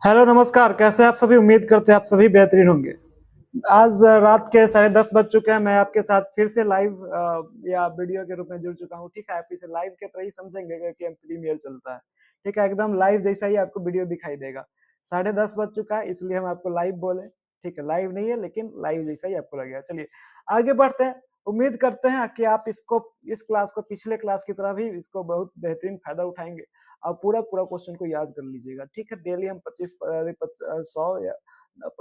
Hello नमस्कार। कैसे आप सभी? उम्मीद करते हैं आप सभी बेहतरीन होंगे। आज रात के 10:30 बज चुके हैं। मैं आपके साथ फिर से लाइव या वीडियो के रूप में जुड़ चुका हूँ। ठीक है, आप इसे लाइव के तरह ही समझेंगे कि प्रीमियर चलता है। ठीक है, एकदम लाइव जैसा ही आपको वीडियो दिखाई देगा। 10:30 बज चुका है, इसलिए हम आपको लाइव बोले। ठीक है, लाइव नहीं है लेकिन लाइव जैसा ही आपको लगेगा। चलिए आगे बढ़ते हैं। उम्मीद करते हैं कि आप इस क्लास को पिछले क्लास की तरह भी इसको बहुत बेहतरीन फायदा उठाएंगे और पूरा पूरा क्वेश्चन को याद कर लीजिएगा। ठीक है, डेली हम 100 या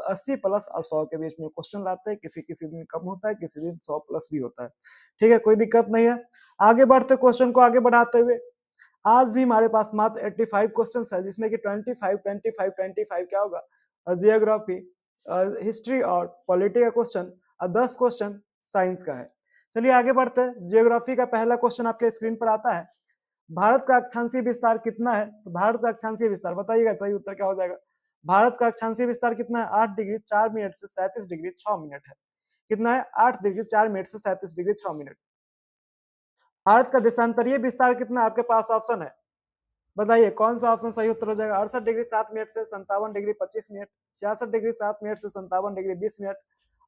80 प्लस और 100 के बीच में क्वेश्चन लाते हैं। किसी किसी दिन कम होता है, किसी दिन 100 प्लस भी होता है। ठीक है, कोई दिक्कत नहीं है। आगे बढ़ते, क्वेश्चन को आगे बढ़ाते हुए आज भी हमारे पास मात्र 85 क्वेश्चन है, जिसमें कि 25 क्या होगा, जियोग्राफी, हिस्ट्री और पॉलिटी का क्वेश्चन और 10 क्वेश्चन साइंस का है। चलिए आगे बढ़ते हैं। जियोग्राफी का पहला क्वेश्चन आपके स्क्रीन पर आता है। भारत का अक्षांशीय विस्तार कितना है? तो भारत का अक्षांशीय विस्तार बताइएगा, सही उत्तर क्या हो जाएगा? भारत का अक्षांशीय विस्तार कितना है? 8 डिग्री 4 मिनट से 37 डिग्री 6 मिनट है। कितना है? 8 डिग्री 4 मिनट से 37 डिग्री 6 मिनट। भारत का देशांतरीय विस्तार कितना है? आपके पास ऑप्शन है, बताइए कौन सा ऑप्शन सही उत्तर हो जाएगा? 68 डिग्री 7 मिनट से 57 डिग्री 25 मिनट, 66 डिग्री 7 मिनट से 57 डिग्री 20 मिनट।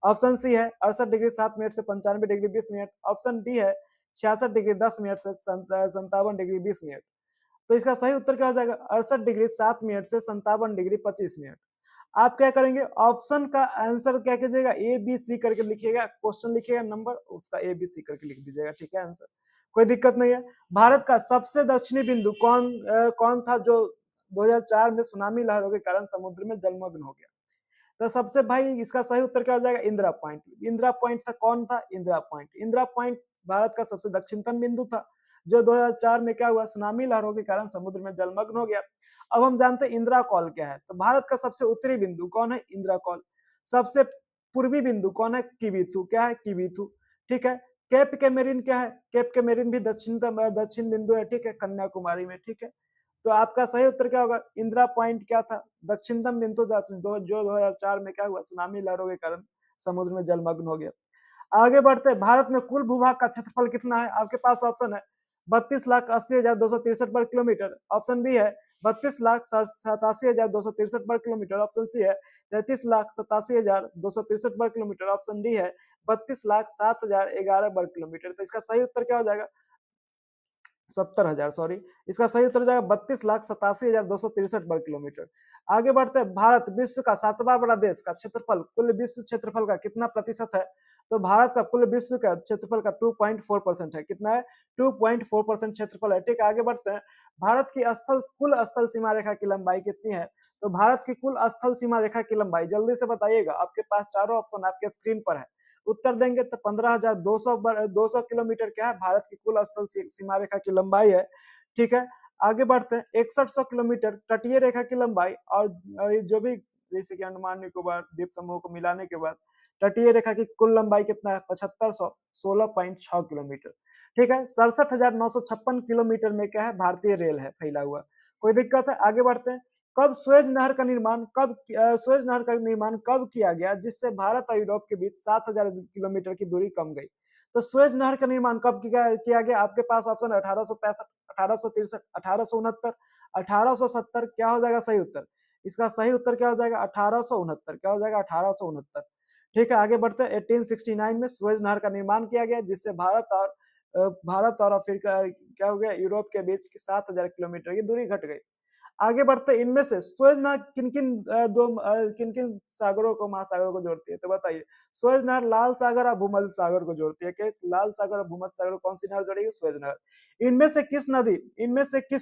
ऑप्शन सी है 68 डिग्री 7 मिनट से 95 डिग्री 20 मिनट। ऑप्शन डी है 66 डिग्री 10 मिनट से 57 डिग्री 20 मिनट। तो इसका सही उत्तर क्या हो जाएगा? 68 डिग्री 7 मिनट से 57 डिग्री 25 मिनट। आप क्या करेंगे? ऑप्शन का आंसर क्या कीजिएगा? ए बी सी करके लिखिएगा, क्वेश्चन लिखिएगा, नंबर उसका ए बी सी करके लिख दीजिएगा। ठीक है, आंसर कोई दिक्कत नहीं है। भारत का सबसे दक्षिणी बिंदु कौन था जो 2004 में सुनामी लहरों के कारण समुद्र में जलमग्न हो गया? तो सबसे भाई इसका सही उत्तर क्या हो जाएगा? इंदिरा पॉइंट। इंदिरा पॉइंट था, कौन था? इंदिरा पॉइंट। इंदिरा पॉइंट भारत का सबसे दक्षिणतम बिंदु था, जो 2004 में क्या हुआ, सुनामी लहरों के कारण समुद्र में जलमग्न हो गया। अब हम जानते हैं इंदिरा कॉल क्या है। तो भारत का सबसे उत्तरी बिंदु कौन है? इंदिरा कॉल। सबसे पूर्वी बिंदु कौन है? किवीथू। क्या है? किवीथू। ठीक है। केप केमेरिन क्या है? केप केमेरिन भी दक्षिण बिंदु है। ठीक है, कन्याकुमारी में। ठीक है, तो आपका सही उत्तर क्या होगा? इंदिरा पॉइंट क्या था? दक्षिणतम बिंदु जो 2004 में क्या हुआ, सुनामी लहरों के कारण समुद्र में जलमग्न हो गया। आगे बढ़ते हैं। भारत में कुल भूभाग का क्षेत्रफल कितना है? आपके पास ऑप्शन है 32,80,263 वर्ग किलोमीटर। ऑप्शन बी है 32,87,263 वर्ग किलोमीटर। ऑप्शन सी है 33,87,263 वर्ग किलोमीटर। ऑप्शन डी है 32,07,011 वर्ग किलोमीटर। तो इसका सही उत्तर क्या हो जाएगा? 70,000, सॉरी। इसका सही उत्तर हो जाएगा 32,87,263 वर्ग किलोमीटर। आगे बढ़ते हैं। भारत विश्व का 7वां बड़ा देश का क्षेत्रफल कुल विश्व क्षेत्रफल का कितना प्रतिशत है? तो भारत का कुल विश्व का क्षेत्रफल का 2.4% है। कितना है? 2.4% क्षेत्रफल है। ठीक है, आगे बढ़ते हैं। भारत की कुल स्थल सीमा रेखा की लंबाई कितनी है? तो भारत की कुल स्थल सीमा रेखा की लंबाई जल्दी से बताइएगा। आपके पास चारों ऑप्शन आपके स्क्रीन पर है। उत्तर देंगे तो 15,200 किलोमीटर क्या है, भारत की कुल स्थल सीमा रेखा की लंबाई है। ठीक है, आगे बढ़ते हैं। 6100 किलोमीटर तटीय रेखा की लंबाई और जो भी जैसे कि अंडमान निकोबार द्वीप समूह को मिलाने के बाद तटीय रेखा की कुल लंबाई कितना है? 7516.6 किलोमीटर। ठीक है, 67,956 किलोमीटर में क्या है, भारतीय रेल है फैला हुआ। कोई दिक्कत है? आगे बढ़ते हैं। सुएज नहर का निर्माण कब किया गया, जिससे भारत और यूरोप के बीच 7,000 किलोमीटर की दूरी कम गई? तो सुएज नहर का निर्माण कब किया गया? आपके पास ऑप्शन है 1865, 1863, 1869, 1870। क्या हो जाएगा सही उत्तर? इसका सही उत्तर क्या हो जाएगा? 1869। क्या हो जाएगा? 1869। ठीक है, आगे बढ़ते हैं। 1869 में सुएज नहर का निर्माण किया गया, जिससे भारत और अफ्रीका क्या हो गया, यूरोप के बीच की 7,000 किलोमीटर की दूरी घट गई। आगे बढ़ते, इनमें से सुएज नहर किन किन सागरों को, महासागरों को जोड़ती है? तो बताइए। सुएज नहर लाल सागर और भूमध्य सागर को जोड़ती है। कि लाल सागर और भूमध्य सागर कौन सी नहर जोड़ेगी? सुएज नहर। इनमें से किस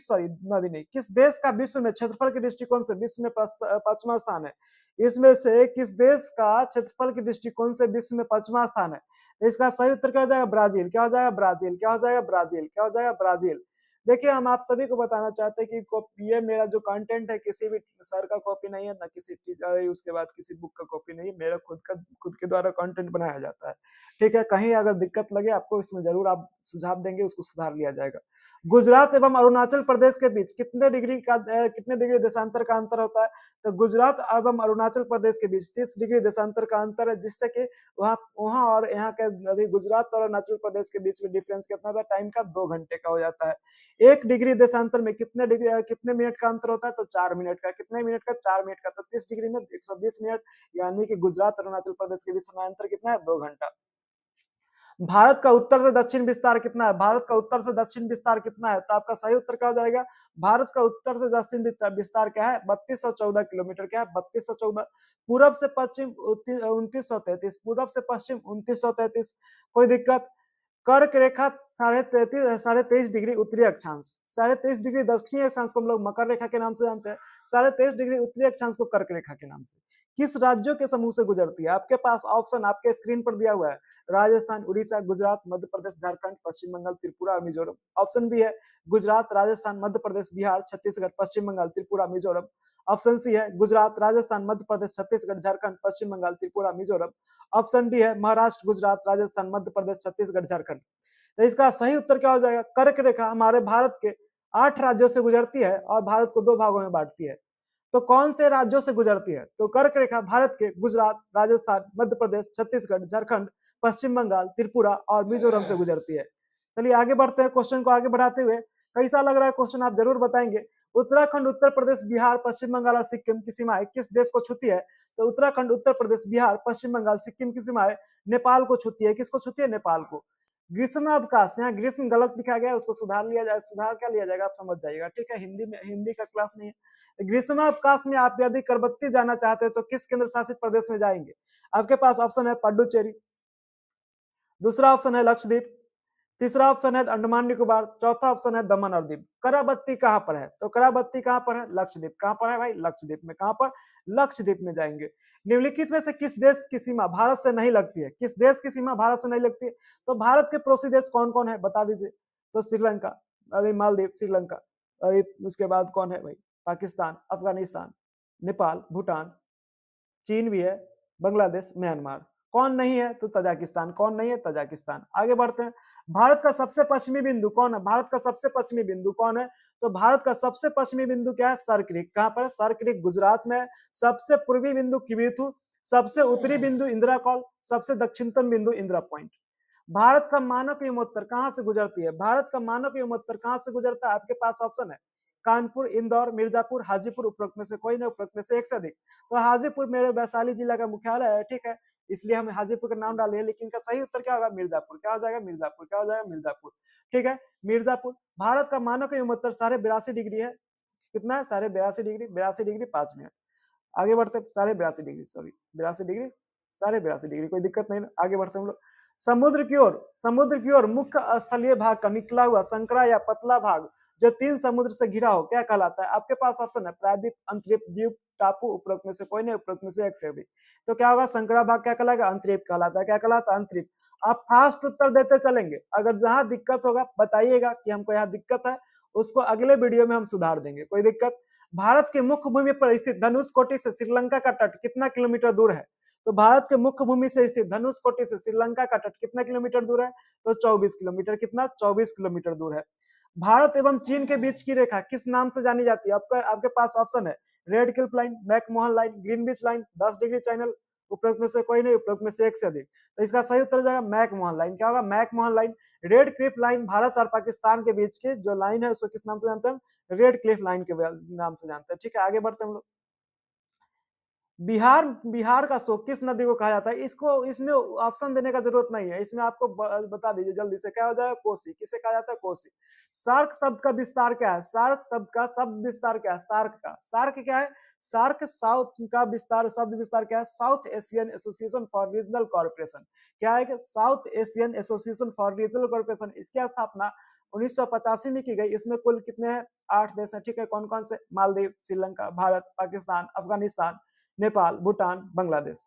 सॉरी नदी नहीं, किस देश का विश्व में क्षेत्रफल के दृष्टिकोण से विश्व में 5वां स्थान है? इसमें से किस देश का क्षेत्रफल के दृष्टिकोण से विश्व में 5वां स्थान है? तो इसका सही उत्तर क्या हो जाएगा? ब्राजील। क्या हो जाएगा? ब्राजील। क्या हो जाएगा? ब्राजील। क्या हो जाएगा? ब्राजील। देखिए, हम आप सभी को बताना चाहते हैं कि ये मेरा जो कंटेंट है किसी भी सर का कॉपी नहीं है, ना किसी टीचर, उसके बाद किसी बुक का कॉपी नहीं है। मेरा खुद के द्वारा कंटेंट बनाया जाता है। ठीक है, कहीं अगर दिक्कत लगे आपको, इसमें जरूर आप सुझाव देंगे, उसको सुधार लिया जाएगा। गुजरात एवं अरुणाचल प्रदेश के बीच कितने डिग्री देशांतर का अंतर होता है? तो गुजरात एवं अरुणाचल प्रदेश के बीच 30 डिग्री देशांतर का अंतर है, जिससे कि वहाँ वहाँ और यहाँ के गुजरात और अरुणाचल प्रदेश के बीच में डिफरेंस कितना था टाइम का? 2 घंटे का हो जाता है। 1 डिग्री देशांतर में कितने मिनट का अंतर होता है? तो 4 मिनट का। कितने मिनट का? 4 मिनट का। तो 30 डिग्री में 120 मिनट, यानी कि गुजरात और अरुणाचल प्रदेश के बीच समय अंतर कितना है? 2 घंटा। भारत का उत्तर से दक्षिण विस्तार कितना है? भारत का उत्तर से दक्षिण विस्तार कितना है? तो आपका सही उत्तर क्या हो जाएगा? भारत का उत्तर से दक्षिण विस्तार क्या है? 3214 किलोमीटर। क्या है? 3214। पूरब से पश्चिम 2933। पूरब से पश्चिम 2933। कोई दिक्कत? कर्क रेखा 23.5 डिग्री उत्तरी अक्षांश। 23.5 डिग्री दक्षिणी अक्षांश को हम लोग मकर रेखा के नाम से जानते हैं। 23.5 डिग्री उत्तरी अक्षांश को कर्क रेखा के नाम से। किस राज्यों के समूह से गुजरती है? आपके पास ऑप्शन आपके स्क्रीन पर दिया हुआ है। राजस्थान, उड़ीसा, गुजरात, मध्य प्रदेश, झारखंड, पश्चिम बंगाल, त्रिपुरा और मिजोरम। ऑप्शन बी है गुजरात, राजस्थान, मध्य प्रदेश, बिहार, छत्तीसगढ़, पश्चिम बंगाल, त्रिपुरा, मिजोरम। ऑप्शन सी है गुजरात, राजस्थान, मध्य प्रदेश, छत्तीसगढ़, झारखंड, पश्चिम बंगाल, त्रिपुरा, मिजोरम। ऑप्शन डी है महाराष्ट्र, गुजरात, राजस्थान, मध्य प्रदेश, छत्तीसगढ़, झारखंड। तो इसका सही उत्तर क्या हो जाएगा? कर्क रेखा हमारे भारत के 8 राज्यों से गुजरती है और भारत को 2 भागों में बांटती है। तो कौन से राज्यों से गुजरती है? तो कर्क रेखा भारत के गुजरात, राजस्थान, मध्य प्रदेश, छत्तीसगढ़, झारखंड, पश्चिम बंगाल, त्रिपुरा और मिजोरम से गुजरती है। चलिए आगे बढ़ते हैं, क्वेश्चन को आगे बढ़ाते हुए। कैसा लग रहा है क्वेश्चन, आप जरूर बताएंगे। उत्तराखंड, उत्तर प्रदेश, बिहार, पश्चिम बंगाल और सिक्किम की सीमाएं किस देश को छूती है? तो उत्तराखंड, उत्तर प्रदेश, बिहार, पश्चिम बंगाल, सिक्किम की सीमाएं नेपाल को छूती है। किसको छूती है? नेपाल को। ग्रीष्म अवकाश, यहाँ ग्रीष्म गलत लिखा गया है, उसको सुधार लिया जाए। सुधार क्या लिया जाएगा आप समझ जाइएगा, ठीक है। हिंदी में, हिंदी का क्लास नहीं है। ग्रीष्म अवकाश में आप यदि करबत्ती जाना चाहते हैं तो किस केंद्र शासित प्रदेश में जाएंगे? आपके पास ऑप्शन है पड्डुचेरी, दूसरा ऑप्शन है लक्षद्वीप, तीसरा ऑप्शन है अंडमान निकोबार, चौथा ऑप्शन है दमन और दीव। कराबत्ती कहां पर है? तो कराबत्ती कहां पर है? लक्षद्वीप। कहां पर है भाई? लक्षद्वीप में। कहां पर? लक्षद्वीप में जाएंगे। निम्नलिखित में से किस देश की सीमा भारत से नहीं लगती है? किस देश की सीमा भारत से नहीं लगती है? तो भारत के पड़ोसी देश कौन कौन है बता दीजिए। तो श्रीलंका, अरे मालदीव, श्रीलंका, अरे उसके बाद कौन है भाई? पाकिस्तान, अफगानिस्तान, नेपाल, भूटान, चीन भी है, बांग्लादेश, म्यांमार। कौन नहीं है? तो तजाकिस्तान। कौन नहीं है? तजाकिस्तान। आगे बढ़ते हैं। भारत का सबसे पश्चिमी बिंदु कौन है? भारत का सबसे पश्चिमी बिंदु कौन है? तो भारत का सबसे पश्चिमी बिंदु क्या है? सरक्रिक। कहां पर है? सरक्रिक गुजरात में है। सबसे पूर्वी बिंदु किबिथु, सबसे उत्तरी बिंदु इंदिरा कॉल, सबसे दक्षिणतम बिंदु इंदिरा पॉइंट। भारत का मानक यमोत्तर कहां से गुजरती है? भारत का मानक यमोत्तर कहां से गुजरता है? आपके पास ऑप्शन है कानपुर, इंदौर, मिर्जापुर, हाजीपुर। उपरोक्त में से कोई नहीं, उपरोक्त में से एक से अधिक। तो हाजीपुर मेरे वैशाली जिला का मुख्यालय है, ठीक है, इसलिए हम हाजीपुर का नाम डाले हैं। लेकिन का सही उत्तर क्या होगा? मिर्जापुर। क्या हो जाएगा? मिर्जापुर। क्या हो जाएगा? मिर्जापुर। ठीक है, मिर्जापुर। भारत का मानक यमोत्तर 82.5 डिग्री है। कितना है? 82.5 डिग्री। 82 degree 5 minute. आगे बढ़ते, 82.5 डिग्री, सॉरी 82 डिग्री, 82.5 डिग्री, कोई दिक्कत नहीं। आगे बढ़ते हम लोग। समुद्र की ओर मुख्य स्थलीय भाग का निकला हुआ संकरा या पतला भाग जो 3 समुद्र से घिरा हो क्या कहलाता है? आपके पास ऑप्शन है प्रायद्वीप, अंतरिप, द्वीप, टापू। उपरोक्त में से कोई नहीं, उपरोक्त में से एक से अधिक। तो क्या होगा? संकरा भाग क्या कहलाएगा? अंतरिप कहलाता है। क्या कहलाता है? अंतरिप। आप फास्ट उत्तर देते चलेंगे, अगर जहां दिक्कत होगा बताइएगा कि हमको यहाँ दिक्कत है, उसको अगले वीडियो में हम सुधार देंगे, कोई दिक्कत। भारत के मुख्य भूमि पर स्थित धनुष कोटि से श्रीलंका का तट कितना किलोमीटर दूर है? तो भारत के मुख्य भूमि से स्थित धनुष कोटि से श्रीलंका का तट कितना किलोमीटर दूर है? तो 24 किलोमीटर। कितना? 24 किलोमीटर दूर है। भारत एवं चीन के बीच की रेखा किस नाम से जानी जाती है? आपके पास ऑप्शन है red Cliff line, McMahon line, Greenwich line, 10 degree channel. उपरोक्त में से कोई नहीं, उपरोक्त में से एक से अधिक। तो इसका सही उत्तर हो जाएगा मैकमोहन लाइन। क्या होगा? McMahon line. Red Cliff line Bharat और पाकिस्तान के बीच की जो लाइन है उसको किस नाम से जानते हैं? रेड क्लिफ लाइन के नाम से जानते हैं। ठीक है, आगे बढ़ते हैं हम लोग। बिहार का शोक किस नदी को कहा जाता है? इसको, इसमें ऑप्शन देने का जरूरत नहीं है, इसमें आपको बता दीजिए जल्दी से। क्या हो जाएगा? कोसी। किसे कहा जाता है? कोसी। सार्क शब्द का विस्तार क्या है? सार्क शब्द का शब्द विस्तार क्या है? सार्क का सार्क क्या है? सार्क साउथ का विस्तार, शब्द विस्तार क्या है? South Asian association for regional corporation. क्या है? South Asian association for regional corporation. इसकी स्थापना 1985 में की गई। इसमें कुल कितने हैं? 8 देश हैं, ठीक है। कौन कौन से? मालदीव, श्रीलंका, भारत, पाकिस्तान, अफगानिस्तान, नेपाल, भूटान, बांग्लादेश।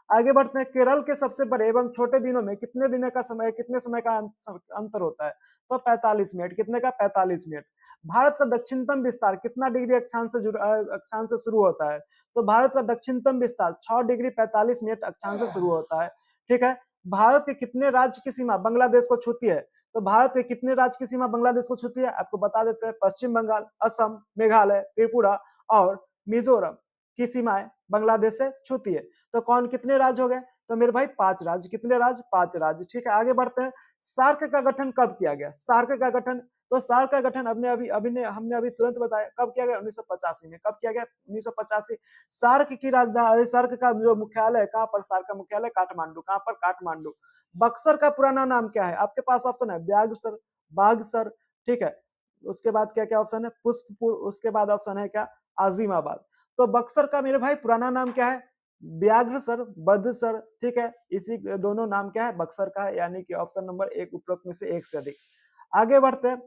आगे बढ़ते हैं। केरल के सबसे बड़े एवं छोटे दिनों में कितने दिनों का समय, कितने समय का अंतर होता है? तो 45 मिनट। कितने का? 45 मिनट। भारत का दक्षिणतम विस्तार कितना डिग्री अक्षांश से शुरू होता है? तो भारत का दक्षिणतम विस्तार 6 डिग्री 45 मिनट अक्षांश से शुरू होता है, ठीक है। भारत के कितने राज्य की सीमा बांग्लादेश को छूती है? तो भारत के कितने राज्य की सीमा बांग्लादेश को छूती है? आपको बता देते हैं। पश्चिम बंगाल, असम, मेघालय, त्रिपुरा और मिजोरम की सीमाएं बांग्लादेश से छूती है। तो कौन, कितने राज्य हो गए? तो मेरे भाई 5 राज्य। कितने राज्य? 5 राज्य, ठीक है। आगे बढ़ते हैं। सार्क का गठन कब किया गया? सार्क का गठन तो सार्क का गठन हमने अभी तुरंत बताया, कब किया गया? 1985 में। कब किया गया? 1985। सार्क की राजधानी, सार्क का जो मुख्यालय कहाँ पर? सार्क का मुख्यालय काठमांडू। कहाँ पर? काठमांडू। बक्सर का पुराना नाम क्या है? आपके पास ऑप्शन है ब्यागसर, बागसर, ठीक है। उसके बाद क्या क्या ऑप्शन है? पुष्पपुर। उसके बाद ऑप्शन है क्या? आजिमाबाद। तो बक्सर का मेरे भाई पुराना नाम क्या है? व्याघ्रसर, बद्धसर, ठीक है। इसी दोनों नाम क्या है? बक्सर का है, यानी कि ऑप्शन नंबर एक उपरोक्त में से एक से अधिक। आगे बढ़ते हैं।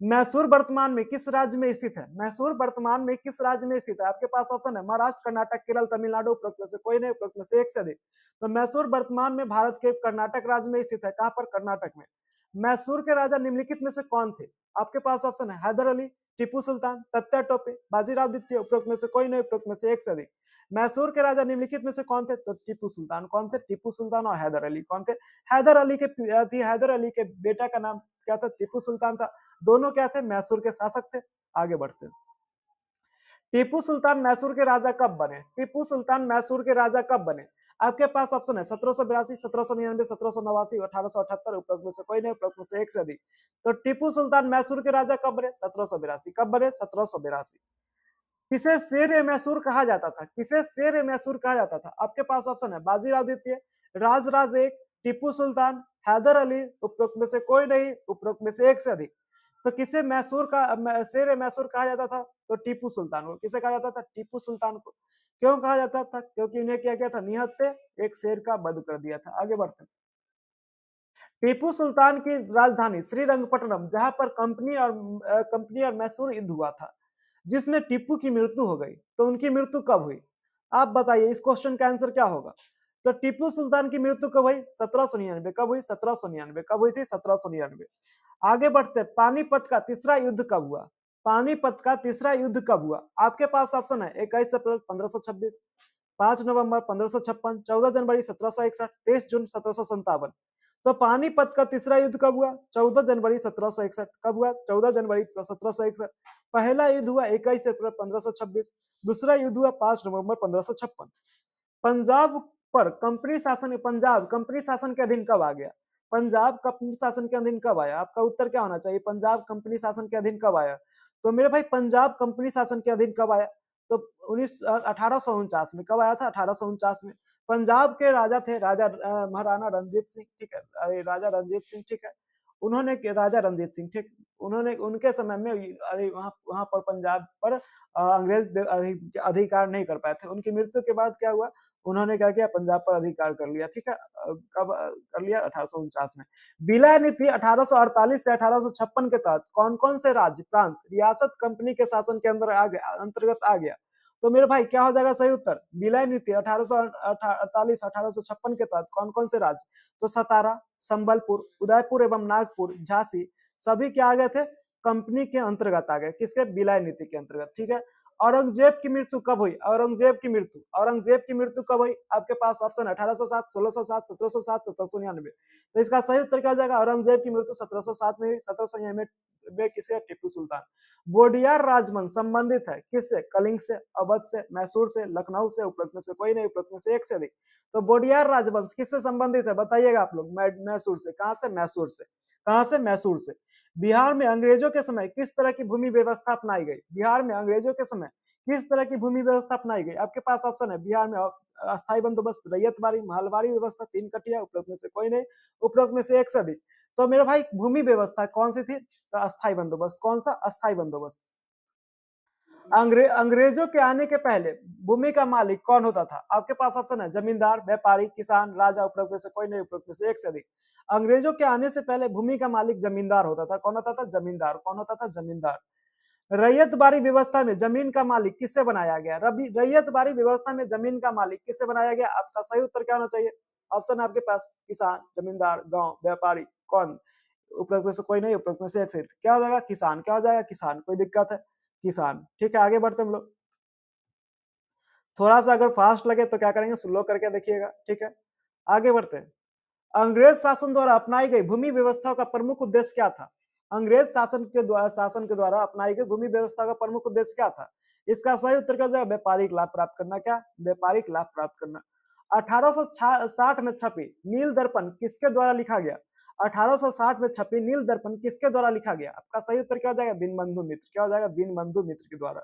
मैसूर वर्तमान में किस राज्य में स्थित है? मैसूर वर्तमान में किस राज्य में स्थित है? आपके पास ऑप्शन है महाराष्ट्र, कर्नाटक, केरल, तमिलनाडु। उपरोक्त में से कोई नहीं, उपरोक्त में से एक से अधिक। तो मैसूर वर्तमान में भारत के कर्नाटक राज्य में स्थित है। कहां पर? कर्नाटक में। मैसूर के राजा निम्नलिखित में से कौन थे? आपके पास ऑप्शन है हैदर अली, टीपू सुल्तान, तत्या टोपे, बाजीराव द्वितीय। उपरोक्त में से कोई नहीं, उपरोक्त में से एक से अधिक। मैसूर के राजा निम्नलिखित में से कौन थे? तो टीपू सुल्तान। कौन थे? टीपू सुल्तान और हैदर अली। कौन थे? हैदर अली के बेटा का नाम क्या था? टीपू सुल्तान था। दोनों क्या थे? मैसूर के शासक थे। आगे बढ़ते हैं। टीपू सुल्तान मैसूर के राजा कब बने? टीपू सुल्तान मैसूर के राजा कब बने? आपके पास ऑप्शन है 1782, 1799, 1789, 1878। उपरोक्त में से कोई नहीं, उपरोक्त में से एक से अधिक। तो टीपू सुल्तान मैसूर के राजा कब बने? 1782। कब बने? 1782। किसे शेर ए मैसूर कहा जाता था? किसे शेर ए मैसूर कहा जाता था? आपके पास ऑप्शन है बाजीराव द्वितीय, राजराज एक, टीपू सुल्तान, हैदर अली। उपरोक्त में से कोई नहीं, उपरोक्त में से एक से अधिक। तो किसे मैसूर का शेर ए मैसूर कहा जाता था? तो टीपू सुल्तान को। किसे कहा जाता था? टीपू सुल्तान को। क्यों कहा जाता था? क्योंकि इन्हें क्या किया था? निहत्थे एक शेर का वध कर दिया था। आगे बढ़ते हैं। टीपू सुल्तान की राजधानी श्रीरंगपट्टनम, जहां पर कंपनी और मैसूर युद्ध हुआ था, जिसमें टीपू की मृत्यु हो गई। तो उनकी मृत्यु कब हुई? आप बताइए, इस क्वेश्चन का आंसर क्या होगा? तो टीपू सुल्तान की मृत्यु कब हुई? 1799। कब हुई? 1799। कब हुई थी? 1799। आगे बढ़ते हैं। पानीपत का तीसरा युद्ध कब हुआ? पानीपत का तीसरा युद्ध कब हुआ? आपके पास ऑप्शन है 21 अप्रैल 1526, 5 नवंबर 1556, 14 जनवरी 1761, 23 जून 1757। तो पानीपत का तीसरा युद्ध कब हुआ? 14 जनवरी 1761। कब हुआ? 14 जनवरी 1761। पहला युद्ध हुआ 21 अप्रैल 1526। दूसरा युद्ध हुआ 5 नवंबर 1556। पंजाब पर पंजाब कंपनी शासन के अधीन कब आ गया? पंजाब कंपनी शासन के अधीन कब आया? आपका उत्तर क्या होना चाहिए? पंजाब कंपनी शासन के अधीन कब आया? तो मेरे भाई पंजाब कंपनी शासन के अधीन कब आया? तो 1849 में। कब आया था? 1849 में। पंजाब के राजा थे महाराणा रंजीत सिंह, ठीक है। राजा रंजीत सिंह, ठीक है। राजा रंजीत सिंह, ठीक। उन्होंने उनके समय में वहां वहां पर पंजाब पर अंग्रेज अधिकार नहीं कर पाए थे। उनकी मृत्यु के बाद क्या हुआ? उन्होंने क्या किया? पंजाब पर अधिकार कर लिया, ठीक है। कब कर लिया? 1849 में। विलय नीति 1848 से 1856 के तहत कौन कौन से राज्य, प्रांत, रियासत कंपनी के शासन के अंतर्गत आ गया? तो मेरे भाई क्या हो जाएगा सही उत्तर? विलय नीति 1848 1856 के तहत कौन कौन से राज्य? तो सतारा, संबलपुर, उदयपुर एवं नागपुर, झांसी, सभी क्या आ गए थे? कंपनी के अंतर्गत आ गए। किसके? विलय नीति के अंतर्गत, ठीक है। औरंगजेब की मृत्यु कब हुई? औरंगजेब की मृत्यु कब हुई? आपके पास ऑप्शन है 1807, 1607, 1707, 1799। तो इसका सही उत्तर क्या हो जाएगा? औरंगजेब की मृत्यु 1707 में हुई। 1799 में किसे? टीपू सुल्तान। बोडियार राजवंश संबंधित है किससे? कलिंग से, अवध से, मैसूर से, लखनऊ से। उपरोक्त में से कोई नहीं, उपरोक्त में से एक से अधिक। तो बोडियार राजवंश किससे संबंधित है? बताइएगा आप लोग। मैसूर से। कहां से? मैसूर से। कहां से? मैसूर से। बिहार में अंग्रेजों के समय किस तरह की भूमि व्यवस्था अपनाई गई? बिहार में अंग्रेजों के समय किस तरह की भूमि व्यवस्था अपनाई गई? आपके पास ऑप्शन है बिहार में अस्थायी बंदोबस्त, रैयतवाड़ी, महलवाड़ी व्यवस्था, तीन कटिया। उपरोक्त में से कोई नहीं, उपरोक्त में से एक से अधिक। तो मेरे भाई भूमि व्यवस्था कौन सी थी? तो अस्थायी बंदोबस्त। कौन सा? अस्थायी बंदोबस्त। अंग्रेजों के आने के पहले भूमि का मालिक कौन होता था? आपके पास ऑप्शन है जमींदार, व्यापारी, किसान, राजा। उपरोक्त में से कोई नहीं, उपरोक्त में से एक से अधिक। अंग्रेजों के आने से पहले भूमि का मालिक जमींदार होता था। कौन होता था? जमींदार। कौन होता था? जमींदार। रैयतबाड़ी व्यवस्था में जमीन का मालिक किससे बनाया गया? रैयतबाड़ी व्यवस्था में जमीन का मालिक किससे बनाया गया? आपका सही उत्तर क्या होना चाहिए? ऑप्शन आपके पास किसान, जमींदार, गांव, व्यापारी। कौन? उपरोक्त में से कोई नहीं, उपरोक्त में से एक से क्या हो जाएगा? किसान। क्या हो जाएगा? किसान। कोई दिक्कत है? किसान, ठीक है। आगे बढ़ते हम लोग। थोड़ा सा अगर फास्ट लगे तो क्या करेंगे? स्लो करके देखिएगा, ठीक है। आगे बढ़ते हैं। अंग्रेज शासन द्वारा अपनाई गई भूमि व्यवस्था का प्रमुख उद्देश्य क्या था? अंग्रेज शासन के द्वारा अपनाई गई भूमि व्यवस्था का प्रमुख उद्देश्य क्या था? इसका सही उत्तर क्या जाएगा? व्यापारिक लाभ प्राप्त करना। क्या? व्यापारिक लाभ प्राप्त करना। 1860 में छपी नील दर्पण किसके द्वारा लिखा गया? 1860 में छपी नील दर्पण किसके द्वारा लिखा गया? आपका सही उत्तर क्या हो जाएगा? दीनबंधु मित्र। क्या हो जाएगा? दीनबंधु मित्र के द्वारा।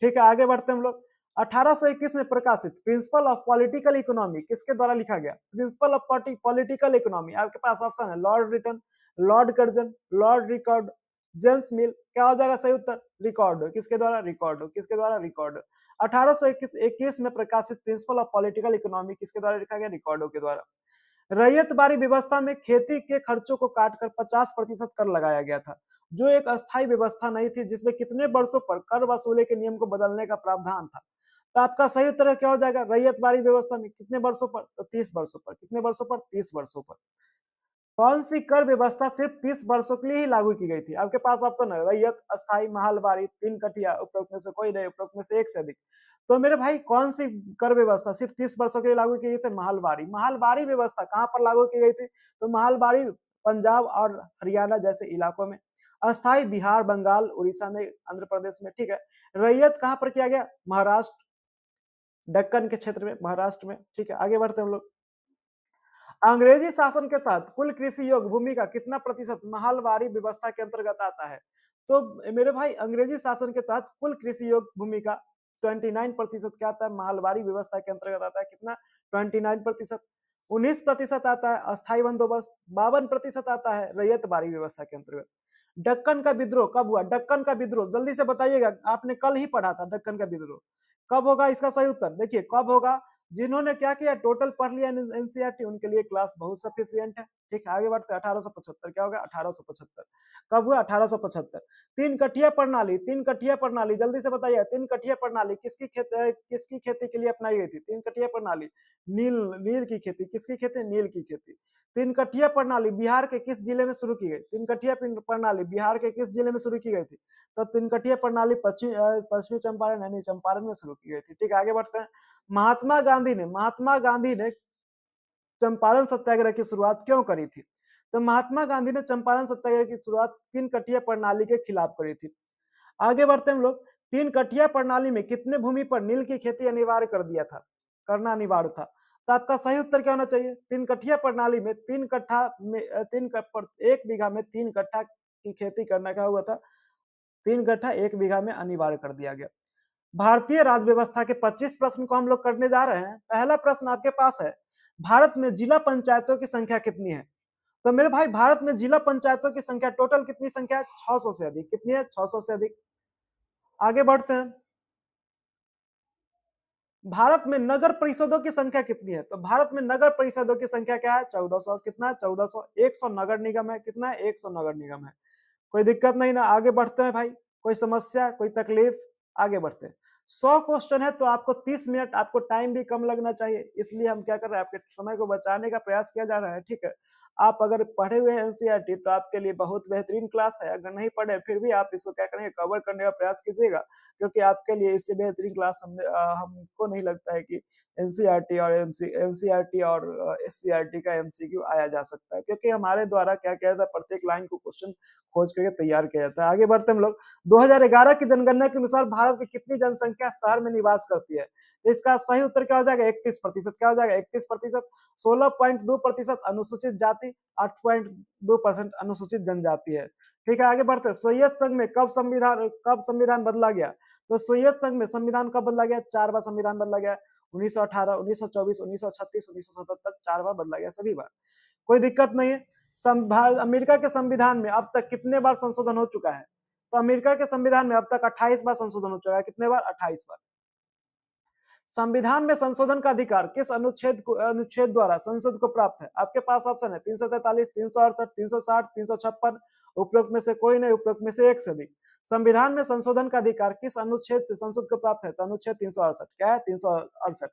ठीक है, आगे बढ़ते हैं हम लोग। 1821 में प्रकाशित प्रिंसिपल ऑफ पॉलिटिकल इकोनॉमी किसके द्वारा लिखा गया? प्रिंसिपल ऑफ पॉलिटिकल इकोनॉमी, आपके पास ऑप्शन है Lord Lytton, Lord Curzon, Lord रिकॉर्ड, जेम्स मिल। क्या हो जाएगा सही उत्तर? रिकॉर्ड। किसके द्वारा? रिकॉर्ड। किसके द्वारा? रिकॉर्ड। 1821 में प्रकाशित प्रिंसिपल ऑफ पॉलिटिकल इकोनॉमी किसके द्वारा लिखा गया? रिकॉर्डो के द्वारा। रैयतबारी व्यवस्था में खेती के खर्चों को काटकर 50% कर लगाया गया था, जो एक अस्थायी व्यवस्था नहीं थी, जिसमें कितने वर्षों पर कर वसूले के नियम को बदलने का प्रावधान था? तो आपका सही उत्तर क्या हो जाएगा? रैयतबारी व्यवस्था में कितने वर्षों पर? तो 30 वर्षों पर। कितने वर्षों पर? 30 वर्षों पर। कौन सी कर व्यवस्था सिर्फ 30 वर्षों के लिए ही लागू की गई थी? आपके पास ऑप्शन है रैयत, अस्थाई, महलबारी, तीन कटिया, उपरोक्त में से कोई नहीं, उपरोक्त में से एक से अधिक। तो मेरे भाई कौन सी कर व्यवस्था सिर्फ 30 वर्षों के लिए लागू की गई थी? महलबारी। महलबारी व्यवस्था कहां पर लागू की गई थी? तो महलबारी पंजाब और हरियाणा जैसे इलाकों में, अस्थाई बिहार, बंगाल, उड़ीसा में, आंध्र प्रदेश में। ठीक है, रैयत कहां पर किया गया? महाराष्ट्र, दक्कन के क्षेत्र में, महाराष्ट्र में। ठीक है, आगे बढ़ते हम लोग। अंग्रेजी शासन के तहत कुल कृषि योग्य भूमि का कितना प्रतिशत महलबारी व्यवस्था के अंतर्गत आता है? तो मेरे भाई अंग्रेजी शासन के तहत कुल कृषि योग्य भूमि का 29% क्या आता है? महलबारी व्यवस्था के अंतर्गत आता है। कितना? 29%। 19% आता है अस्थायी बंदोबस्त, 52% आता है रैयतबारी व्यवस्था के अंतर्गत। दक्कन का विद्रोह कब हुआ? दक्कन का विद्रोह जल्दी से बताइएगा, आपने कल ही पढ़ा था दक्कन का विद्रोह। कब होगा इसका सही उत्तर? देखिए कब होगा, जिन्होंने क्या किया टोटल पढ़ लिया एनसीईआरटी उनके लिए क्लास बहुत सफिशियंट है। ठीक है, आगे बढ़ते हैं। 1875 क्या होगा? 1875 कब हुआ? 1875। तीन कठिया प्रणाली, तीन कठिया प्रणाली जल्दी से बताइए, तीन कठिया प्रणाली किसकी खेती के लिए अपनाई गई थी? तीन कठिया प्रणाली नील, नील की खेती। किसकी खेती? नील की खेती। तीन कठिया प्रणाली बिहार के किस जिले में शुरू की गई? तीन कठिया प्रणाली बिहार के किस जिले में शुरू की गई थी? तो तीन कठिया प्रणाली पश्चिमी चंपारण यानी चंपारण में शुरू की गई थी। ठीक है, आगे बढ़ते हैं। महात्मा गांधी ने चंपारण सत्याग्रह की शुरुआत क्यों करी थी? तो महात्मा गांधी ने चंपारण सत्याग्रह की शुरुआत तीन कठिया प्रणाली के खिलाफ करी थी। आगे बढ़ते हम लोग। तीन कठिया प्रणाली में कितने भूमि पर नील की खेती अनिवार्य कर दिया था? करना अनिवार्य था। तो आपका सही उत्तर क्या होना चाहिए? तीन कठिया प्रणाली में तीन कट्ठा में एक बीघा में तीन कट्ठा की खेती करना क्या हुआ था? तीन कट्ठा एक बीघा में अनिवार्य कर दिया गया। भारतीय राज्य व्यवस्था के 25 प्रश्न को हम लोग करने जा रहे हैं। पहला प्रश्न आपके पास है, भारत में जिला पंचायतों की संख्या कितनी है? तो मेरे भाई भारत में जिला पंचायतों की संख्या टोटल कितनी संख्या है? 600 से अधिक। कितनी है? 600 से अधिक। आगे बढ़ते हैं। भारत में नगर परिषदों की संख्या कितनी है? तो भारत में नगर परिषदों की संख्या क्या है? 1400। कितना है? 1400। 100 नगर निगम है। कितना है? 100 नगर निगम है। कोई दिक्कत नहीं ना, आगे बढ़ते हैं भाई। कोई समस्या, कोई तकलीफ? आगे बढ़ते हैं। 100 क्वेश्चन है तो आपको 30 मिनट, आपको टाइम भी कम लगना चाहिए, इसलिए हम क्या कर रहे हैं, आपके समय को बचाने का प्रयास किया जा रहा है। ठीक है, आप अगर पढ़े हुए हैं एनसीईआरटी तो आपके लिए बहुत बेहतरीन क्लास है, अगर नहीं पढ़े फिर भी आप इसको क्या करेंगे, कवर करने का प्रयास कीजिएगा, क्योंकि आपके लिए इससे बेहतरीन क्लास हमको नहीं लगता है कि एनसीईआरटी और एनसीईआरटी और एससीईआरटी का एमसीक्यू आया जा सकता है, क्योंकि हमारे द्वारा क्या किया जाता है, प्रत्येक लाइन को क्वेश्चन खोज करके तैयार किया जाता है। आगे बढ़ते हम लोग। 2011 की जनगणना के अनुसार भारत की कितनी जनसंख्या शहर में निवास करती है? तो इसका सही उत्तर क्या हो जाएगा? 31%। क्या हो जाएगा? 31%। 16.2% अनुसूचित जाति, 8.2% अनुसूचित जनजाति है। ठीक है, आगे बढ़ते हैं। सोवियत संघ में कब संविधान बदला गया? तो सोवियत संघ में संविधान कब बदला गया? 4 बार संविधान बदला गया। 1918, 1924, 1936, 1977, 4 बार बदला गया, सभी बार। कोई दिक्कत नहीं है। अमेरिका के संविधान में अब तक कितने बार संशोधन हो चुका है? तो अमेरिका के संविधान में अब तक 28 बार संशोधन हो चुका है। कितने बार? 28 बार। संविधान में संशोधन का अधिकार किस अनुच्छेद द्वारा संसद को प्राप्त है? आपके पास ऑप्शन है 343, 368, 360, 356, उपरोक्त में से कोई नहीं, उपरोक्त में से एक से अधिक। संविधान में संशोधन का अधिकार किस अनुच्छेद से संसद को प्राप्त है? तो अनुच्छेद 368। क्या है? 368।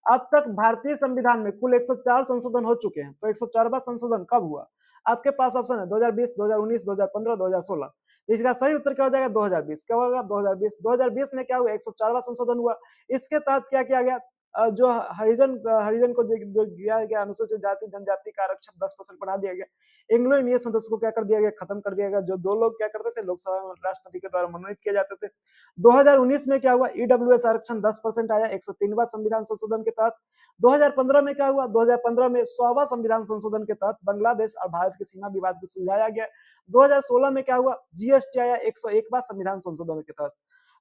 अब तक भारतीय संविधान में कुल 104 संशोधन हो चुके हैं, तो 104वां संशोधन कब हुआ? आपके पास ऑप्शन है 2020, 2019, 2015, 2016। इसका सही उत्तर क्या हो जाएगा? 2020। क्या होगा? 2020। 2020 में क्या हुआ? 104वां संशोधन हुआ। इसके तहत क्या किया गया? जो हरिजन को जो दिया गया अनुसूचित जाति जनजाति का आरक्षण 10% बढ़ा दिया गया। एंग्लो इंडियन सदस्य को क्या कर दिया गया, खत्म कर दिया गया। जो 2 लोग क्या करते थे, लोकसभा में राष्ट्रपति के द्वारा मनोनीत किए जाते थे। 2019 में क्या हुआ, ईडब्ल्यूएस आरक्षण 10% आया 103वां संविधान संशोधन के तहत। 2015 में क्या हुआ, 2015 में 100वां संविधान संशोधन के तहत बांग्लादेश और भारत की सीमा विवाद को सुलझाया गया। 2016 में क्या हुआ, जीएसटी आया 101वां संविधान संशोधन के तहत।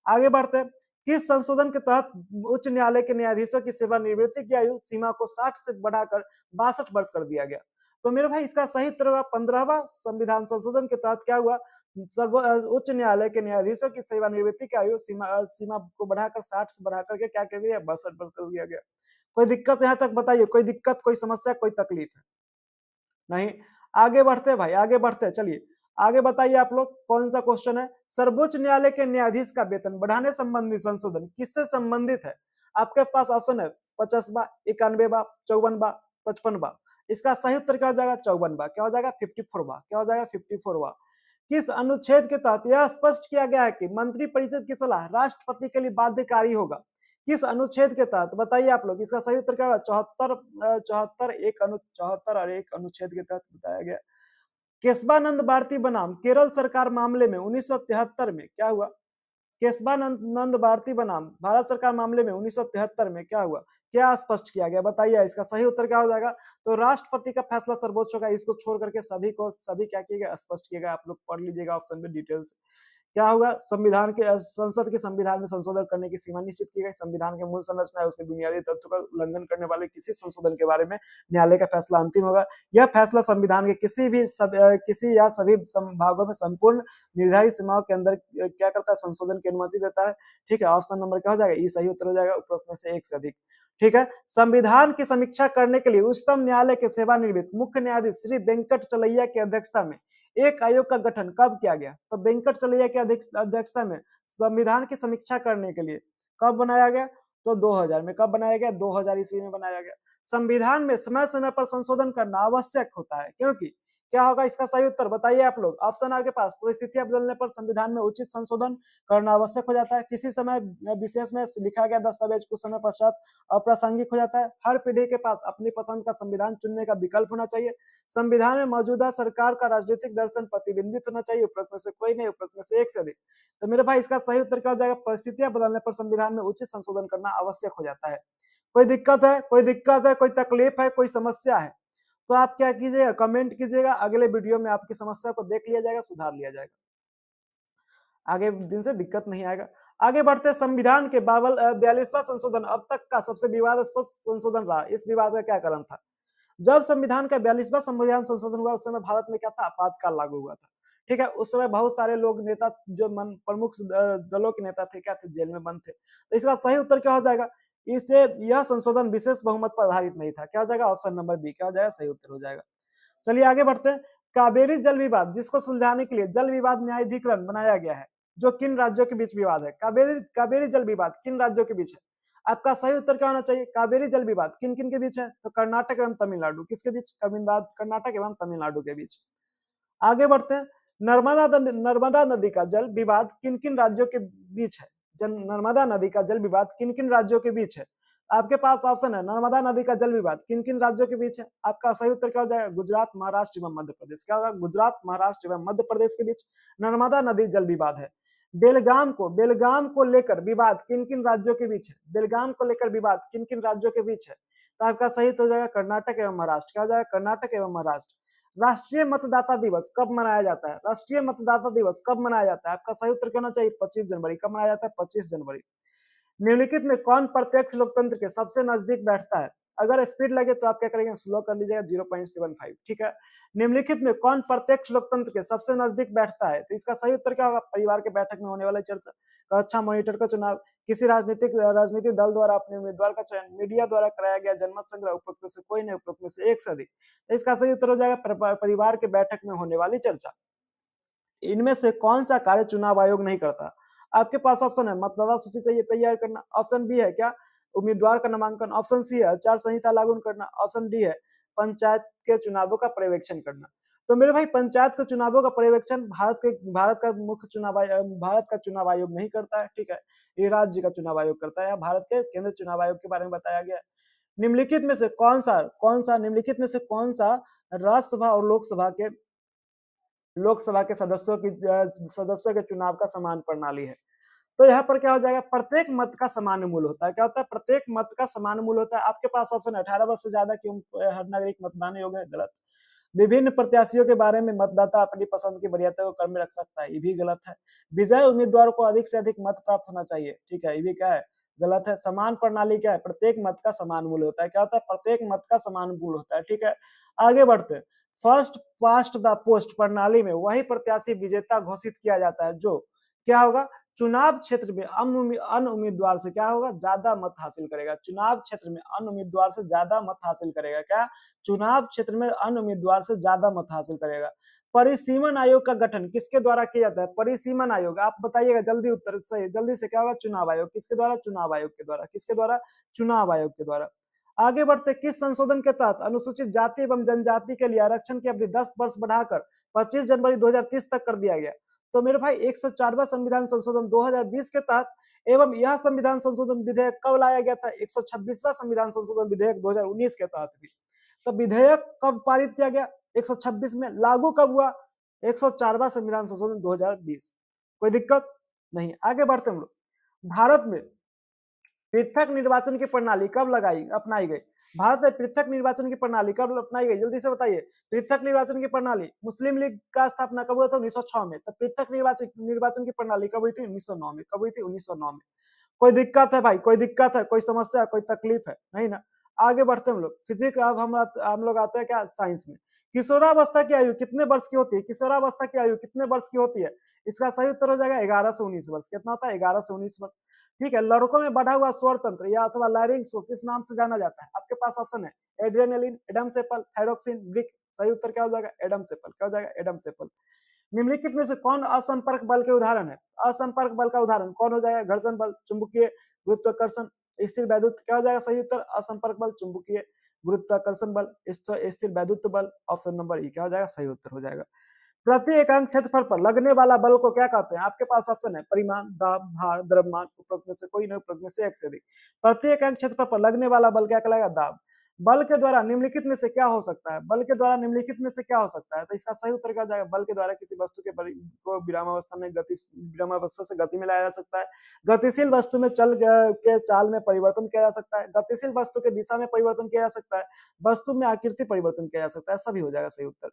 आगे बढ़ते हैं, किस संशोधन के तहत उच्च न्यायालय के न्यायाधीशों की सेवानिवृत्ति की आयु सीमा को 60 से बढ़ाकर 62 वर्ष कर दिया गया। तो मेरे भाई इसका सही उत्तर होगा 15वां संविधान संशोधन के तहत क्या हुआ, उच्च न्यायालय के न्यायाधीशों की सेवानिवृत्ति की आयु सीमा को बढ़ाकर 60 से बढ़ाकर के क्या कर दिया, 62 वर्ष कर दिया गया। कोई दिक्कत यहाँ तक बताइए, कोई दिक्कत, कोई समस्या, कोई तकलीफ है? नहीं। आगे बढ़ते भाई, आगे बढ़ते, चलिए आगे बताइए आप लोग कौन सा क्वेश्चन है। सर्वोच्च न्यायालय के न्यायाधीश का वेतन बढ़ाने संबंधी संशोधन किससे संबंधित है? आपके पास ऑप्शन है 50वां, 91वां, 54वां, 55वां। इसका सही उत्तर क्या हो जाएगा, 54वां। क्या हो जाएगा, 54वां। क्या हो जाएगा, 54वां। किस अनुच्छेद के तहत यह स्पष्ट किया गया है कि मंत्रिपरिषद की सलाह राष्ट्रपति के लिए बाध्यकारी होगा? किस अनुच्छेद के तहत बताइए आप लोग, इसका सही उत्तर क्या होगा, 74 और 1 अनुच्छेद के तहत बताया गया। केशवानंद भारती बनाम केरल सरकार मामले में 1973 में क्या हुआ, केशवानंद भारती बनाम भारत सरकार मामले में 1973 में क्या हुआ, क्या स्पष्ट किया गया, बताइए इसका सही उत्तर क्या हो जाएगा। तो राष्ट्रपति का फैसला सर्वोच्च होगा, इसको छोड़ करके सभी क्या किएगा, स्पष्ट किएगा। आप लोग पढ़ लीजिएगा ऑप्शन में डिटेल से। क्या होगा, संसद के संविधान में संशोधन करने की सीमा निश्चित की गई। संविधान के मूल संरचना है उसके बुनियादी तत्वों का उल्लंघन करने वाले किसी संशोधन के बारे में न्यायालय का फैसला अंतिम होगा। यह फैसला संविधान के किसी या सभी भागों में संपूर्ण निर्धारित सीमाओं के अंदर क्या करता है, संशोधन की अनुमति देता है। ठीक है, ऑप्शन नंबर क्या हो जाएगा, ये सही उत्तर हो जाएगा, उपरोक्त में से एक से अधिक। ठीक है, संविधान की समीक्षा करने के लिए उच्चतम न्यायालय के सेवानिवृत्त मुख्य न्यायाधीश श्री वेंकट चलैया की अध्यक्षता में एक आयोग का गठन कब किया गया? तो वेंकट चलैया की अध्यक्षता में संविधान की समीक्षा करने के लिए कब बनाया गया? तो 2000 में। कब बनाया गया? 2000 ईस्वी में बनाया गया। संविधान में समय समय पर संशोधन करना आवश्यक होता है, क्योंकि क्या होगा इसका सही उत्तर बताइए आप लोग। ऑप्शन आपके पास, परिस्थितियां बदलने पर संविधान में उचित संशोधन करना आवश्यक हो जाता है, किसी समय विशेष में लिखा गया दस्तावेज कुछ समय पश्चात अप्रासंगिक हो जाता है, हर पीढ़ी के पास अपनी पसंद का संविधान चुनने का विकल्प होना चाहिए, संविधान में मौजूदा सरकार का राजनीतिक दर्शन प्रतिबिंबित होना चाहिए, उपरोक्त में से कोई नहीं, उपरोक्त में से एक से अधिक। तो मेरे भाई इसका सही उत्तर क्या हो जाएगा, परिस्थितियां बदलने पर संविधान में उचित संशोधन करना आवश्यक हो जाता है। कोई दिक्कत है, कोई दिक्कत है, कोई तकलीफ है, कोई समस्या है, तो आप क्या कीजिएगा, कमेंट कीजिएगा। अगले वीडियो में आपकी समस्या को देख लिया जाएगा, सुधार लिया जाएगा, आगे दिन से दिक्कत नहीं आएगा। आगे बढ़ते, संविधान के 42वां संशोधन अब तक का सबसे विवादास्पद संशोधन रहा। इस विवाद का क्या कारण था? जब संविधान का 42वां संविधान संशोधन हुआ उस समय भारत में क्या था, आपातकाल लागू हुआ था। ठीक है, उस समय बहुत सारे लोग नेता जो प्रमुख दलों के नेता थे क्या थे, जेल में बंद थे। तो इसका सही उत्तर क्या हो जाएगा, इससे यह संशोधन विशेष बहुमत पर आधारित नहीं था। क्या हो जाएगा, ऑप्शन नंबर बी। क्या हो जाएगा, सही उत्तर हो जाएगा। चलिए आगे बढ़ते हैं। कावेरी जल विवाद जिसको सुलझाने के लिए जल विवाद न्यायाधिकरण बनाया गया है, जो किन राज्यों के बीच विवाद है? कावेरी जल विवाद किन राज्यों के बीच है? आपका सही उत्तर क्या होना चाहिए, कावेरी जल विवाद किन किन के बीच है? तो कर्नाटक एवं तमिलनाडु। किसके बीच? कर्नाटक एवं तमिलनाडु के बीच। आगे बढ़ते हैं, नर्मदा नदी का जल विवाद किन किन राज्यों के बीच है? नर्मदा नदी का जल विवाद किन किन राज्यों के बीच है? आपके पास ऑप्शन है, नर्मदा नदी का जल विवाद किन किन राज्यों के बीच है? आपका सही उत्तर क्या हो जाएगा, गुजरात, महाराष्ट्र एवं मध्य प्रदेश। क्या होगा, गुजरात, महाराष्ट्र एवं मध्य प्रदेश के बीच नर्मदा नदी जल विवाद है। बेलगाम को लेकर विवाद किन किन राज्यों के बीच है? बेलगाम को लेकर विवाद किन किन राज्यों के बीच है? तो आपका सही हो जाएगा कर्नाटक एवं महाराष्ट्र। क्या हो जाएगा, कर्नाटक एवं महाराष्ट्र। राष्ट्रीय मतदाता दिवस कब मनाया जाता है? राष्ट्रीय मतदाता दिवस कब मनाया जाता है? आपका सही उत्तर क्या होना चाहिए, 25 जनवरी। कब मनाया जाता है, 25 जनवरी। निम्नलिखित में कौन प्रत्यक्ष लोकतंत्र के सबसे नजदीक बैठता है? अगर स्पीड लगे तो आप क्या करेंगे, स्लो कर लीजिएगा, 0.75। ठीक है, निम्नलिखित में कौन प्रत्यक्ष लोकतंत्र के सबसे नजदीक बैठता है? तो इसका सही उत्तर क्या होगा, परिवार के बैठक में होने वाला चर्चा, कक्षा मॉनिटर का चुनाव, किसी राजनीतिक दल द्वारा अपने उम्मीदवार का चयन, मीडिया द्वारा कराया गया जनमत संग्रह, उपरोक्त में से कोई नहीं, उपरोक्त में से एक से अधिक। तो इसका सही उत्तर हो जाएगा परिवार के बैठक में होने वाली चर्चा। इनमें से कौन सा कार्य चुनाव आयोग नहीं करता? आपके पास ऑप्शन है, मतदाता सूची चाहिए तैयार करना, ऑप्शन बी है क्या, उम्मीदवार का नामांकन, ऑप्शन सी है आचार संहिता लागू करना, ऑप्शन डी है पंचायत के चुनावों का पर्यवेक्षण करना। तो मेरे भाई पंचायत के चुनावों का पर्यवेक्षण भारत का चुनाव आयोग नहीं करता है, ठीक है, ये राज्य का चुनाव आयोग करता है। भारत के केंद्रीय चुनाव आयोग के बारे में बताया गया है। निम्नलिखित में से निम्नलिखित में से कौन सा राज्यसभा और लोकसभा के सदस्यों के चुनाव का समान प्रणाली है? तो यहाँ पर क्या हो जाएगा, प्रत्येक मत का समान मूल्य होता है। क्या होता है, प्रत्येक मत का समान मूल्य होता है। आपके पास ऑप्शन 18 वर्ष से ज्यादा की हर नागरिक मतदान योग्य है, गलत। विभिन्न प्रत्याशियों के बारे में मतदाता अपनी पसंद की वरीयता को कर में रख सकता है, ये भी गलत है। विजय उम्मीदवार को अधिक से अधिक मत प्राप्त होना चाहिए, ठीक है, ये भी क्या है, गलत है। समान प्रणाली क्या है, प्रत्येक मत का समान मूल्य होता है। क्या होता है, प्रत्येक मत का समान मूल्य होता है, ठीक है। आगे बढ़ते हैं। फर्स्ट पास्ट द पोस्ट प्रणाली में वही प्रत्याशी विजेता घोषित किया जाता है जो क्या होगा, चुनाव क्षेत्र में अन्य उम्मीदवार से क्या होगा, ज्यादा मत हासिल करेगा। चुनाव क्षेत्र में अन्य उम्मीदवार से ज्यादा मत हासिल करेगा। क्या, चुनाव क्षेत्र में अन्य उम्मीदवार से ज्यादा मत हासिल करेगा। परिसीमन आयोग का गठन किसके द्वारा किया जाता है? परिसीमन आयोग, आप बताइएगा जल्दी, उत्तर सही जल्दी से, क्या होगा, चुनाव आयोग। किसके द्वारा? चुनाव आयोग के द्वारा। किसके द्वारा? चुनाव आयोग के द्वारा। आगे बढ़ते, किस संशोधन के तहत अनुसूचित जाति एवं जनजाति के लिए आरक्षण की अवधि 10 वर्ष बढ़ाकर 25 जनवरी 2030 तक कर दिया गया? तो मेरे भाई 104वां संविधान संशोधन 2020 के तहत एवं यह संविधान संशोधन विधेयक कब लाया गया था? 126वां संविधान संशोधन विधेयक 2019 के तहत भी। तो विधेयक कब पारित किया गया? 126 में। लागू कब हुआ? 104वां संविधान संशोधन 2020। कोई दिक्कत नहीं। आगे बढ़ते हम लोग। भारत में पृथक निर्वाचन की प्रणाली कब अपनाई गई? भारत में पृथक निर्वाचन की प्रणाली कब अपनाई गई, जल्दी से बताइए। पृथक निर्वाचन की प्रणाली, मुस्लिम लीग का स्थापना कब हुआ था? 1906 में। तो पृथक निर्वाचन की प्रणाली कब हुई थी? 1909 में। कब हुई थी? 1909 में। कोई दिक्कत है भाई? कोई दिक्कत है, कोई समस्या, कोई तकलीफ है? नहीं ना। आगे बढ़ते हम लोग। फिजिक्स, अब हम लोग आते हैं क्या, साइंस में। किशोरावस्था की आयु कितने वर्ष की होती है? किशोरावस्था की आयु कितने वर्ष की होती है? इसका सही उत्तर हो जाएगा 11 से 19 वर्ष। कितना होता है? 11 से 19 वर्ष। ठीक है। लड़कों में बढ़ा हुआ स्वर तंत्र या अथवा लैरिंग्स को किस नाम से जाना जाता है? आपके पास ऑप्शन है एड्रेनलिन, एडमसेपल, थायरोक्सिन, ब्रिक। सही उत्तर क्या हो जाएगा? एडमसेपल। क्या हो जाएगा? एडमसेपल। निम्नलिखित में से कौन असंपर्क बल के उदाहरण है? असंपर्क बल का उदाहरण कौन हो जाएगा? घर्षण बल, चुंबकीय गुरुत्वाकर्षण, स्थिर वैद्युत। क्या हो जाएगा सही उत्तर? असंपर्क बल, चुंबकीय गुरुत्वाकर्षण बल, स्थिर वैद्युत बल। ऑप्शन नंबर ई क्या हो जाएगा? सही उत्तर हो जाएगा। प्रति एकांक क्षेत्रफल पर लगने वाला बल को क्या कहते हैं? आपके पास ऑप्शन है परिमाण, दाब, भार, द्रव्यमान। उपरोक्त में से कोई नहीं, उपरोक्त में से एक से अधिक। प्रति एकांक क्षेत्रफल पर लगने वाला बल क्या कहलाएगा? दाब। बल के द्वारा निम्नलिखित में से क्या हो सकता है? बल के द्वारा निम्नलिखित में से क्या हो सकता है? तो इसका सही उत्तर क्या हो जाएगा? बल के द्वारा किसी वस्तु के को विरामावस्था से गति में लाया जा सकता है। गतिशील वस्तु में चल के चाल में परिवर्तन किया जा सकता है। गतिशील वस्तु के दिशा में परिवर्तन किया जा सकता है। वस्तु में आकृति परिवर्तन किया जा सकता है। सभी हो जाएगा सही उत्तर।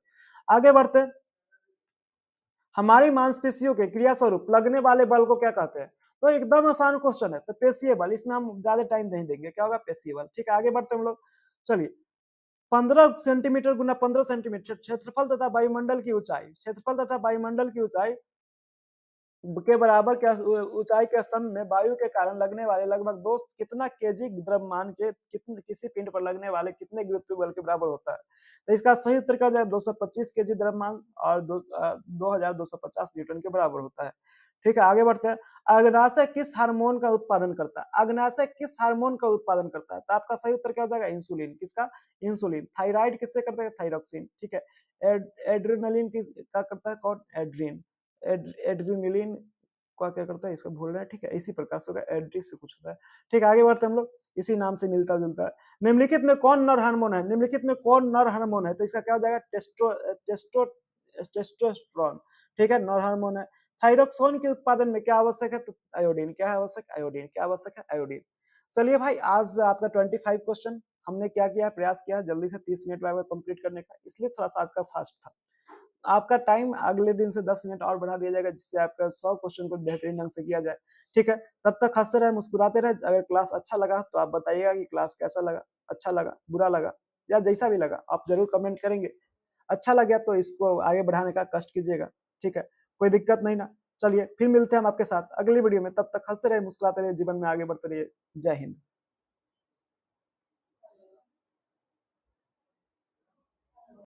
आगे बढ़ते हैं। हमारी मांसपेशियों के क्रिया स्वरूप लगने वाले बल को क्या कहते हैं? तो एकदम आसान क्वेश्चन है। तो पेशीय बल, इसमें हम ज्यादा टाइम नहीं देंगे। क्या होगा? पेशीय बल। ठीक है, आगे बढ़ते हम लोग। चलिए, 15 सेंटीमीटर गुना 15 सेंटीमीटर क्षेत्रफल तथा वायुमंडल की ऊंचाई, क्षेत्रफल तथा वायुमंडल की ऊंचाई के बराबर के ऊंचाई के स्तंभ में वायु के कारण लगने वाले लगभग दो कितना केजी द्रव्यमान के कितने किसी पिंड पर लगने वाले कितने गुरुत्व बल के बराबर होता है? तो इसका सही उत्तर क्या हो जाएगा? 225 केजी द्रव्यमान और 2250 न्यूटन के बराबर होता है। ठीक है, आगे बढ़ते हैं। अग्नाशय किस हार्मोन का उत्पादन करता है? अग्नाशय किस हार्मोन का उत्पादन करता है? तो आपका सही उत्तर क्या हो जाएगा? इंसुलिन। किसका? इंसुलिन। थायराइड किससे करता है? थायरोक्सिन। ठीक है। एड्रेनलिन का करता है कौन? एड्रीन। एड्रीनलिन का क्या करता है? इसका भूल रहा है। ठीक है, इसी प्रकार से होगा, एड्री से कुछ होता है। ठीक है, आगे बढ़ते हम लोग। इसी नाम से मिलता जुलता है। निम्नलिखित में कौन नर हार्मोन है? निम्नलिखित में कौन नर हार्मोन है? तो इसका क्या हो जाएगा? टेस्टोस्टेरोन। ठीक है, नर हार्मोन है। थायरोक्सिन के उत्पादन में क्या आवश्यक है? तो आयोडीन। क्या है आवश्यक? आयोडीन। क्या आवश्यक है? आयोडीन। चलिए भाई, आज आपका 25 क्वेश्चन हमने क्या किया, प्रयास किया जल्दी से 30 मिनट में कंप्लीट करने का, इसलिए थोड़ा सा आज का फास्ट था। आपका टाइम अगले दिन से 10 मिनट और बढ़ा दिया जाएगा, जिससे आपका 100 क्वेश्चन को बेहतरीन ढंग से किया जाए। ठीक है, तब तक हंसते रहे, मुस्कुराते रहे। अगर क्लास अच्छा लगा तो आप बताइएगा कि क्लास कैसा लगा, अच्छा लगा, बुरा लगा, या जैसा भी लगा आप जरूर कमेंट करेंगे। अच्छा लगा तो इसको आगे बढ़ाने का कष्ट कीजिएगा। ठीक है, कोई दिक्कत नहीं ना। चलिए, फिर मिलते हैं हम आपके साथ अगली वीडियो में। तब तक हंसते रहे, मुस्कुराते रहे, जीवन में आगे बढ़ते रहिए। जय हिंद।